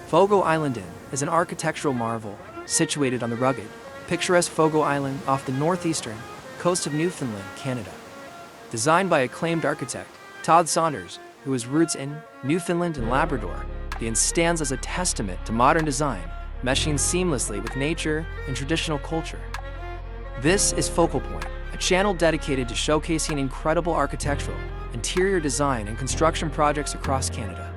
Fogo Island Inn is an architectural marvel situated on the rugged, picturesque Fogo Island off the northeastern coast of Newfoundland, Canada. Designed by acclaimed architect Todd Saunders, who has roots in Newfoundland and Labrador, the inn stands as a testament to modern design, meshing seamlessly with nature and traditional culture. This is Focal Point, a channel dedicated to showcasing incredible architectural, interior design, and construction projects across Canada.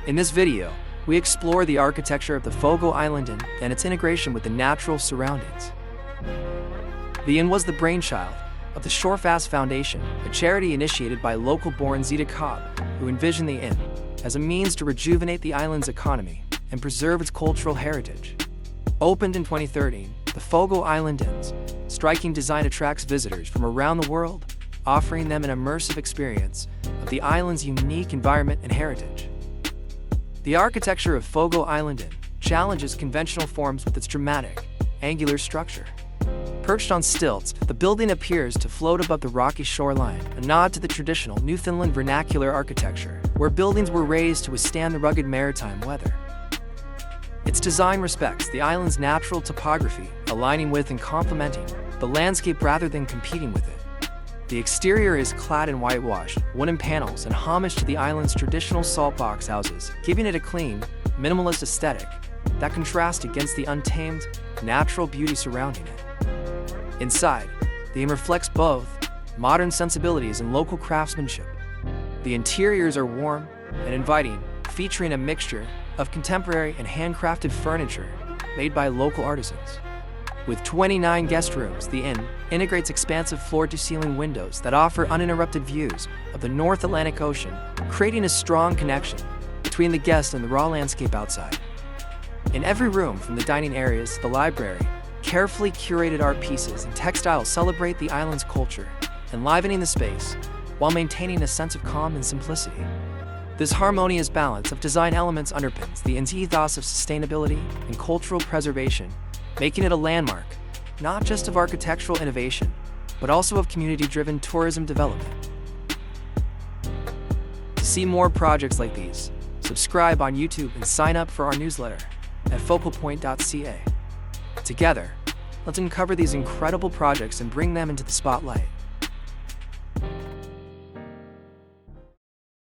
In this video, we explore the architecture of the Fogo Island Inn and its integration with the natural surroundings. The inn was the brainchild of the Shorefast Foundation, a charity initiated by local-born Zita Cobb, who envisioned the inn as a means to rejuvenate the island's economy and preserve its cultural heritage. Opened in 2013, the Fogo Island Inn's striking design attracts visitors from around the world, offering them an immersive experience of the island's unique environment and heritage. The architecture of Fogo Island Inn challenges conventional forms with its dramatic, angular structure. Perched on stilts, the building appears to float above the rocky shoreline, a nod to the traditional Newfoundland vernacular architecture, where buildings were raised to withstand the rugged maritime weather. Its design respects the island's natural topography, aligning with and complementing the landscape rather than competing with it. The exterior is clad in whitewashed wooden panels and homage to the island's traditional saltbox houses, giving it a clean, minimalist aesthetic that contrasts against the untamed, natural beauty surrounding it. Inside, the inn reflects both modern sensibilities and local craftsmanship. The interiors are warm and inviting, featuring a mixture of contemporary and handcrafted furniture made by local artisans. With 29 guest rooms, the inn integrates expansive floor-to-ceiling windows that offer uninterrupted views of the North Atlantic Ocean, creating a strong connection between the guest and the raw landscape outside. In every room, from the dining areas to the library, carefully curated art pieces and textiles celebrate the island's culture, enlivening the space while maintaining a sense of calm and simplicity. This harmonious balance of design elements underpins the inn's ethos of sustainability and cultural preservation, making it a landmark, not just of architectural innovation, but also of community-driven tourism development. To see more projects like these, subscribe on YouTube and sign up for our newsletter at focalpoint.ca. Together, let's uncover these incredible projects and bring them into the spotlight.